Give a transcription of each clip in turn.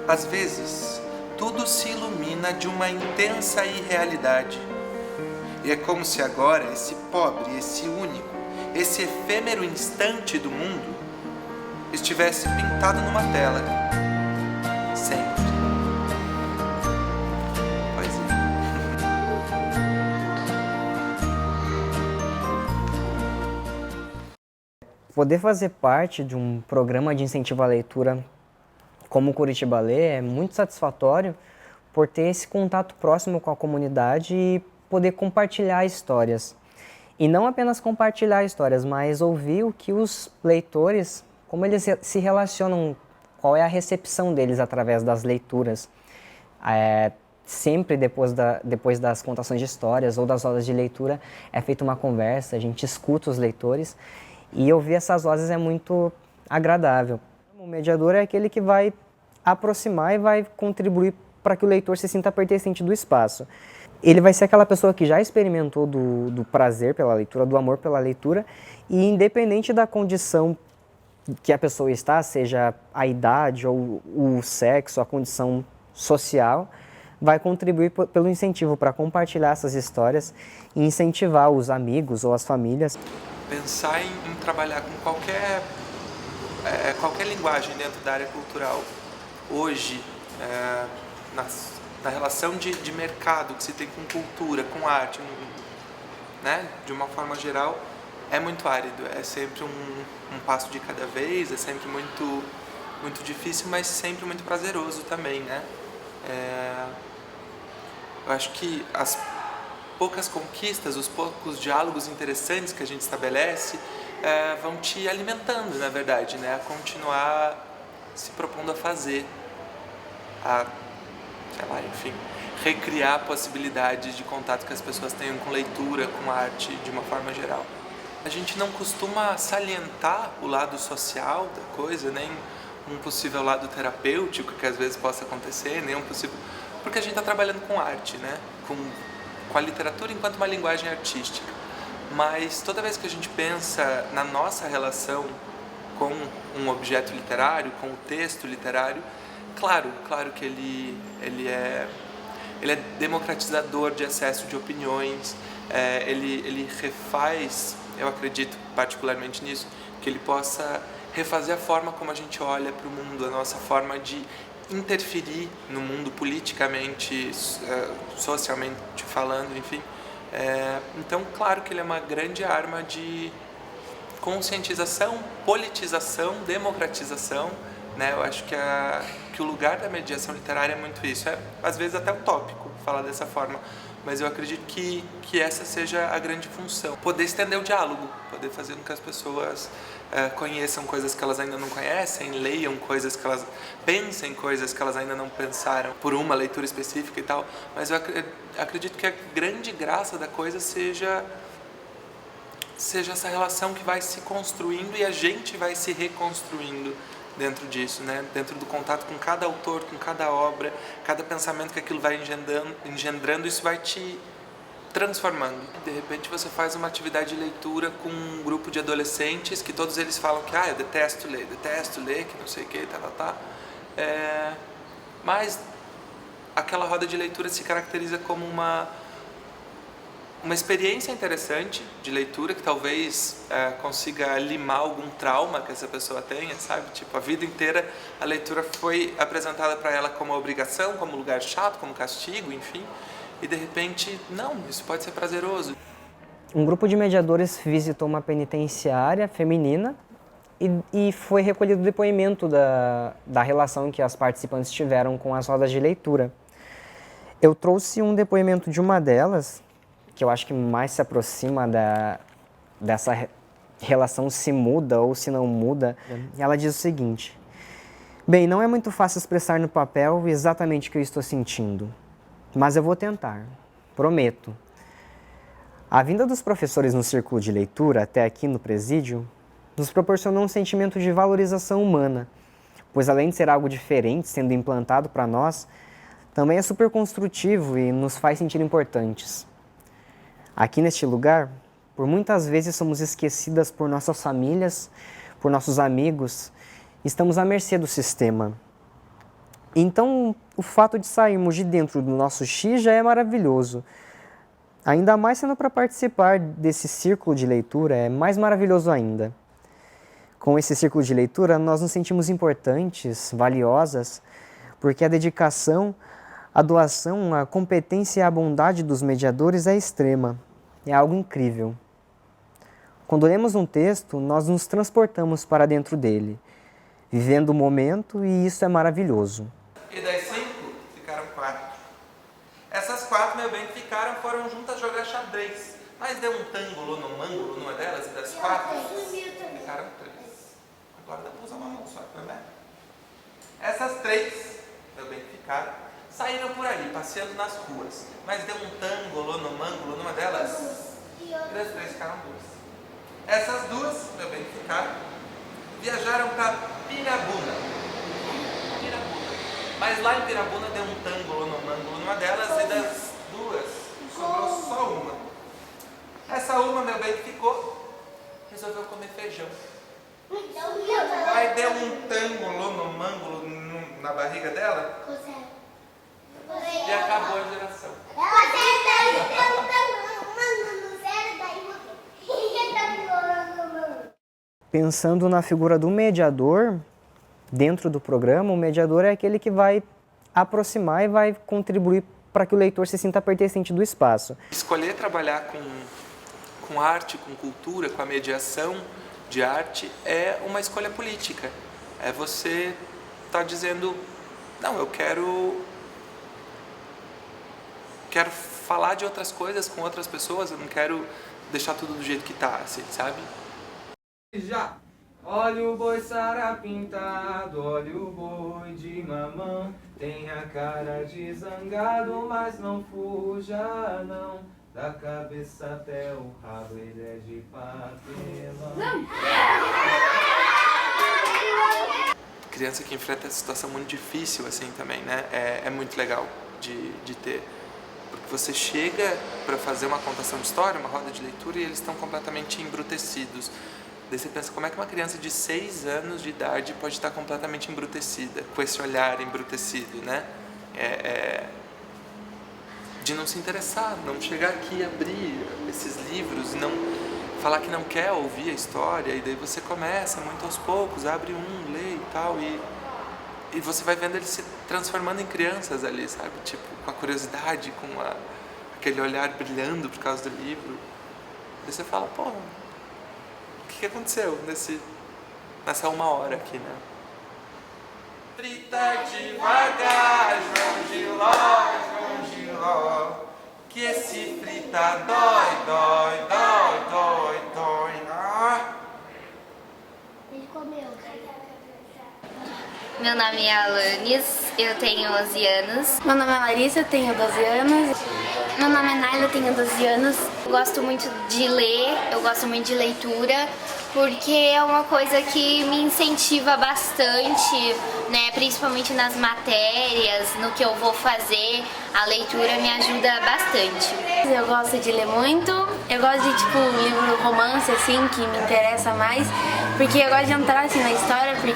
Às vezes, tudo se ilumina de uma intensa irrealidade. E é como se agora esse pobre, esse único, esse efêmero instante do mundo estivesse pintado numa tela. Sempre. Poesia. Poder fazer parte de um programa de incentivo à leitura como o Curitiba Lê é muito satisfatório por ter esse contato próximo com a comunidade e poder compartilhar histórias. E não apenas compartilhar histórias, mas ouvir o que os leitores, como eles se relacionam, qual é a recepção deles através das leituras. Sempre depois das contações de histórias ou das rodas de leitura é feita uma conversa, a gente escuta os leitores e ouvir essas vozes é muito agradável. O mediador é aquele que vai aproximar e vai contribuir para que o leitor se sinta pertencente do espaço. Ele vai ser aquela pessoa que já experimentou do prazer pela leitura, do amor pela leitura, e independente da condição que a pessoa está, seja a idade ou o sexo, a condição social, vai contribuir pelo incentivo para compartilhar essas histórias e incentivar os amigos ou as famílias. Pensar em trabalhar com qualquer linguagem dentro da área cultural. Hoje, na relação de mercado que se tem com cultura, com arte, né, de uma forma geral, é muito árido, é sempre um passo de cada vez, é sempre muito, muito difícil, mas sempre muito prazeroso também, né? Eu acho que as poucas conquistas, os poucos diálogos interessantes que a gente estabelece vão te alimentando, na verdade, né? A continuar se propondo a fazer, enfim, recriar possibilidades de contato que as pessoas tenham com leitura, com arte, de uma forma geral. A gente não costuma salientar o lado social da coisa, nem um possível lado terapêutico que às vezes possa acontecer, nem um possível... Porque a gente está trabalhando com arte, né? Com a literatura enquanto uma linguagem artística. Mas toda vez que a gente pensa na nossa relação com um objeto literário, com o texto literário, claro que ele é democratizador de acesso de opiniões, ele refaz, eu acredito particularmente nisso, que ele possa refazer a forma como a gente olha para o mundo, a nossa forma de interferir no mundo politicamente, socialmente falando, enfim. Então, claro que ele é uma grande arma de conscientização, politização, democratização, né? Eu acho que o lugar da mediação literária é muito isso. Às vezes até utópico falar dessa forma, mas eu acredito que essa seja a grande função. Poder estender o diálogo, poder fazer com que as pessoas conheçam coisas que elas ainda não conhecem, leiam coisas que elas... pensem coisas que elas ainda não pensaram por uma leitura específica e tal, mas eu acredito que a grande graça da coisa seja essa relação que vai se construindo e a gente vai se reconstruindo dentro disso, né? Dentro do contato com cada autor, com cada obra, cada pensamento que aquilo vai engendrando, isso vai te transformando. De repente você faz uma atividade de leitura com um grupo de adolescentes que todos eles falam que eu detesto ler, que não sei o que, mas aquela roda de leitura se caracteriza como uma experiência interessante de leitura que talvez consiga limar algum trauma que essa pessoa tenha, sabe? Tipo, a vida inteira a leitura foi apresentada para ela como obrigação, como lugar chato, como castigo, enfim. E de repente, não, isso pode ser prazeroso. Um grupo de mediadores visitou uma penitenciária feminina e foi recolhido o depoimento da relação que as participantes tiveram com as rodas de leitura. Eu trouxe um depoimento de uma delas, que eu acho que mais se aproxima dessa relação, se muda ou se não muda. Ela diz o seguinte: bem, não é muito fácil expressar no papel exatamente o que eu estou sentindo, mas eu vou tentar, prometo. A vinda dos professores no círculo de leitura, até aqui no presídio, nos proporcionou um sentimento de valorização humana, pois além de ser algo diferente sendo implantado para nós, também é super construtivo e nos faz sentir importantes. Aqui neste lugar, por muitas vezes somos esquecidas por nossas famílias, por nossos amigos, estamos à mercê do sistema. Então, o fato de sairmos de dentro do nosso X já é maravilhoso. Ainda mais sendo para participar desse círculo de leitura, é mais maravilhoso ainda. Com esse círculo de leitura, nós nos sentimos importantes, valiosas, porque a dedicação, a doação, a competência e a bondade dos mediadores é extrema. É algo incrível. Quando lemos um texto, nós nos transportamos para dentro dele, vivendo o momento, e isso é maravilhoso. E das 5, ficaram 4. Essas 4, meu bem, que ficaram foram juntas jogar xadrez. Mas deu um tângulo no mângulo numa delas, e das 4, ficaram 3. Agora dá pra usar uma mão só, tá vendo? Essas 3, meu bem, que ficaram, saíram por aí, passeando nas ruas. Mas deu um tângulo no mângulo numa delas, e das 3 ficaram 2. Essas 2, meu bem, que ficaram, viajaram para Pirabuna. Mas lá em Pirabuna deu um tângulo no mângulo numa delas, e das 2 sobrou só uma. Essa uma, meu bem, que ficou, resolveu comer feijão. Aí deu um tângulo no mângulo na barriga dela e acabou a geração. Pensando na figura do mediador, dentro do programa, o mediador é aquele que vai aproximar e vai contribuir para que o leitor se sinta pertencente do espaço. Escolher trabalhar com arte, com cultura, com a mediação de arte é uma escolha política. É você estar dizendo, não, eu quero falar de outras coisas com outras pessoas, eu não quero deixar tudo do jeito que está, assim, sabe? Já! Olha o boi sarapintado, olha o boi de mamão. Tem a cara de zangado, mas não fuja não. Da cabeça até o rabo ele é de papelão. Criança que enfrenta essa situação muito difícil assim também, né? É muito legal de ter. Porque você chega para fazer uma contação de história, uma roda de leitura, e eles estão completamente embrutecidos. Daí você pensa, como é que uma criança de 6 anos de idade pode estar completamente embrutecida, com esse olhar embrutecido, né? De não se interessar, não chegar aqui e abrir esses livros, não falar que não quer ouvir a história, e daí você começa muito aos poucos, abre um, lê e tal, e você vai vendo eles se transformando em crianças ali, sabe? Tipo, com a curiosidade, com aquele olhar brilhando por causa do livro. Daí você fala, pô, o que aconteceu nessa 1 hora aqui, né? Frita devagar, João Giló, que esse frita dói. Ah. Ele comeu. Meu nome é Alanis, eu tenho 11 anos. Meu nome é Larissa, eu tenho 12 anos. Meu nome é Naila, eu tenho 12 anos. Eu gosto muito de ler, eu gosto muito de leitura, porque é uma coisa que me incentiva bastante, né? Principalmente nas matérias, no que eu vou fazer, a leitura me ajuda bastante. Eu gosto de ler muito, eu gosto de livro romance, assim, que me interessa mais, porque eu gosto de entrar assim na história, porque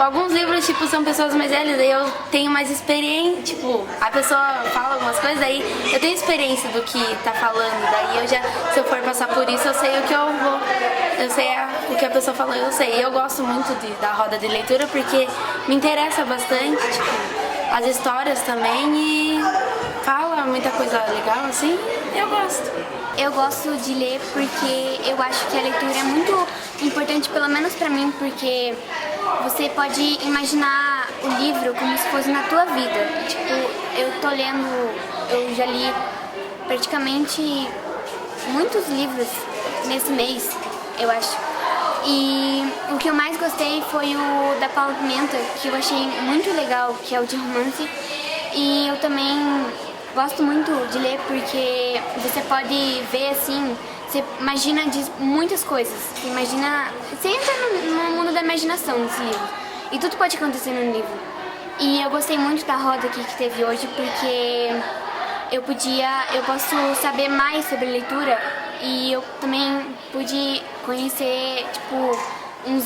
alguns livros são pessoas mais velhas, daí eu tenho mais experiência, a pessoa fala algumas coisas, daí eu tenho experiência do que tá falando, daí se eu for passar por isso, eu sei o que eu sei o que a pessoa falou, eu sei. E eu gosto muito da roda de leitura porque me interessa bastante, as histórias também, e fala muita coisa legal, assim, eu gosto. Eu gosto de ler porque eu acho que a leitura é muito importante, pelo menos pra mim, porque você pode imaginar o livro como se fosse na tua vida. Eu tô lendo, eu já li praticamente muitos livros nesse mês, eu acho. E o que eu mais gostei foi o da Paula Pimenta, que eu achei muito legal, que é o de romance. E eu também gosto muito de ler porque você pode ver assim, você imagina de muitas coisas. Você entra no mundo da imaginação nesse livro. E tudo pode acontecer no livro. E eu gostei muito da roda aqui que teve hoje porque eu posso saber mais sobre leitura, e eu também pude conhecer um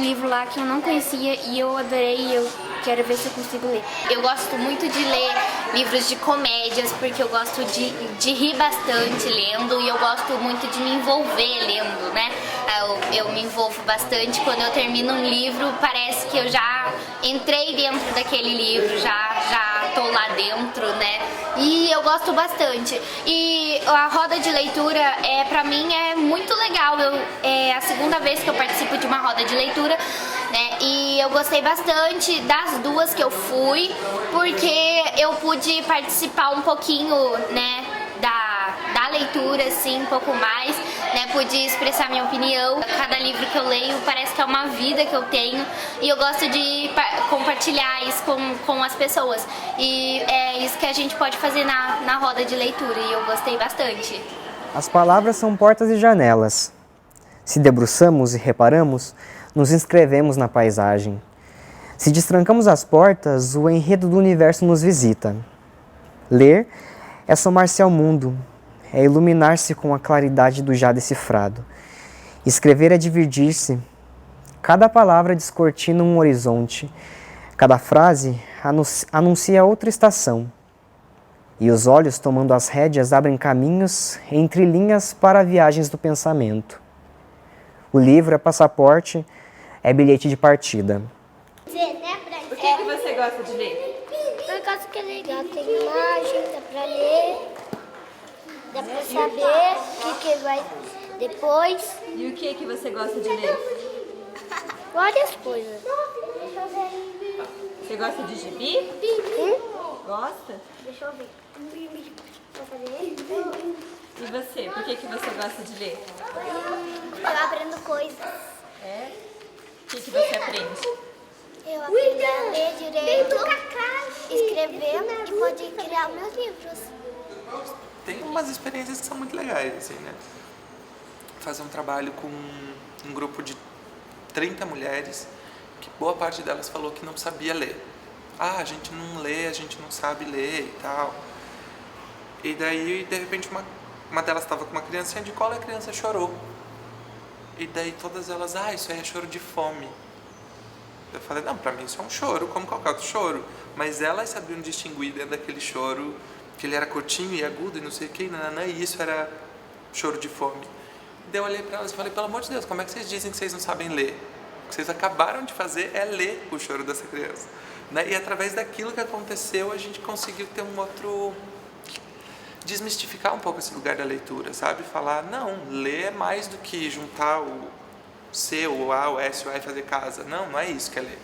livro lá que eu não conhecia, e eu adorei. Eu quero ver se eu consigo ler. Eu gosto muito de ler livros de comédias, porque eu gosto de rir bastante lendo e eu gosto muito de me envolver lendo, né? Eu me envolvo bastante. Quando eu termino um livro, parece que eu já entrei dentro daquele livro, já tô lá dentro, né? E eu gosto bastante. E a roda de leitura, pra mim, é muito legal. É a segunda vez que eu participo de uma roda de leitura, né? E eu gostei bastante das duas que eu fui, porque eu pude participar um pouquinho, né, da leitura, assim, um pouco mais, né, pude expressar minha opinião. Cada livro que eu leio parece que é uma vida que eu tenho e eu gosto de compartilhar isso com as pessoas. E é isso que a gente pode fazer na roda de leitura e eu gostei bastante. As palavras são portas e janelas. Se debruçamos e reparamos, nos inscrevemos na paisagem. Se destrancamos as portas, o enredo do universo nos visita. Ler é somar-se ao mundo, é iluminar-se com a claridade do já decifrado. Escrever é dividir-se. Cada palavra descortina um horizonte, cada frase anuncia outra estação. E os olhos, tomando as rédeas, abrem caminhos entre linhas para viagens do pensamento. O livro é passaporte, é bilhete de partida. O que você gosta de ler? Eu gosto que é legal, tem imagem, dá pra ler, dá pra saber o que vai depois. E o que você gosta de ler? Várias coisas. Você gosta de gibi? Gosta? Deixa eu ver. Vou fazer. E você? Por que você gosta de ler? Eu aprendo coisas. É? O que você aprende? Eu aprendo a ler direito, escrever e poder criar meus livros. Tem umas experiências que são muito legais, assim, né? Fazer um trabalho com um grupo de 30 mulheres, que boa parte delas falou que não sabia ler. Ah, a gente não lê, a gente não sabe ler e tal. E daí, de repente, uma delas estava com uma criancinha de cola e a criança chorou. E daí todas elas, isso aí é choro de fome. Eu falei, não, pra mim isso é um choro, como qualquer outro choro. Mas elas sabiam distinguir dentro daquele choro, que ele era curtinho e agudo e não sei o que, e isso era choro de fome. Daí eu olhei pra elas e falei, pelo amor de Deus, como é que vocês dizem que vocês não sabem ler? O que vocês acabaram de fazer é ler o choro dessa criança. Né? E através daquilo que aconteceu, a gente conseguiu ter um outro... desmistificar um pouco esse lugar da leitura, sabe? Falar, não, ler é mais do que juntar o C, o A, o S, o A e fazer casa. Não é isso que é ler.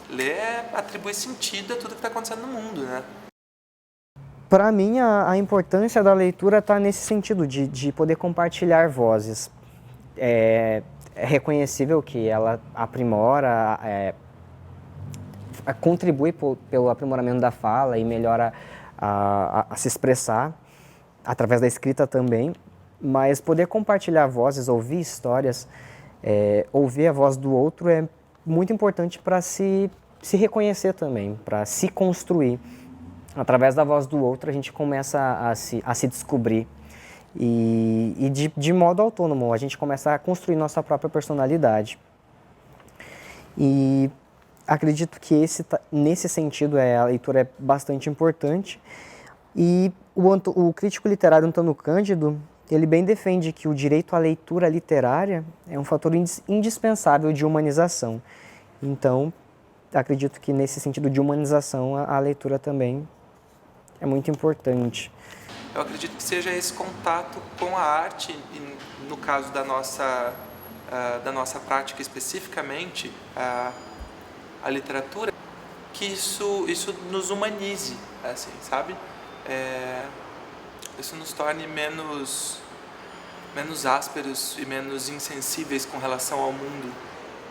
Ler é atribuir sentido a tudo que está acontecendo no mundo, né? Para mim, a importância da leitura está nesse sentido, de poder compartilhar vozes. É reconhecível que ela aprimora, contribui pelo aprimoramento da fala e melhora a se expressar, através da escrita também, mas poder compartilhar vozes, ouvir histórias, ouvir a voz do outro é muito importante para se reconhecer também, para se construir. Através da voz do outro a gente começa a se descobrir e de modo autônomo a gente começa a construir nossa própria personalidade. E acredito que nesse sentido a leitura é bastante importante. E o crítico literário Antônio Cândido, ele bem defende que o direito à leitura literária é um fator indispensável de humanização. Então, acredito que nesse sentido de humanização, a leitura também é muito importante. Eu acredito que seja esse contato com a arte, e no caso da nossa prática especificamente, a literatura, que isso nos humanize, assim, sabe? Isso nos torne menos ásperos e menos insensíveis com relação ao mundo.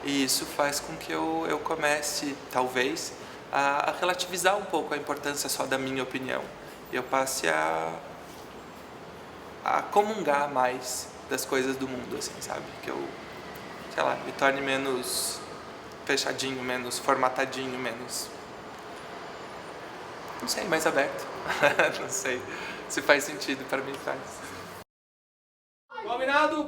E isso faz com que eu comece, talvez, a relativizar um pouco a importância só da minha opinião. E eu passe a comungar mais das coisas do mundo, assim, sabe? Que eu, sei lá, me torne menos fechadinho, menos formatadinho, menos... Não sei, mais aberto. Não sei se faz sentido, para mim faz. Combinado?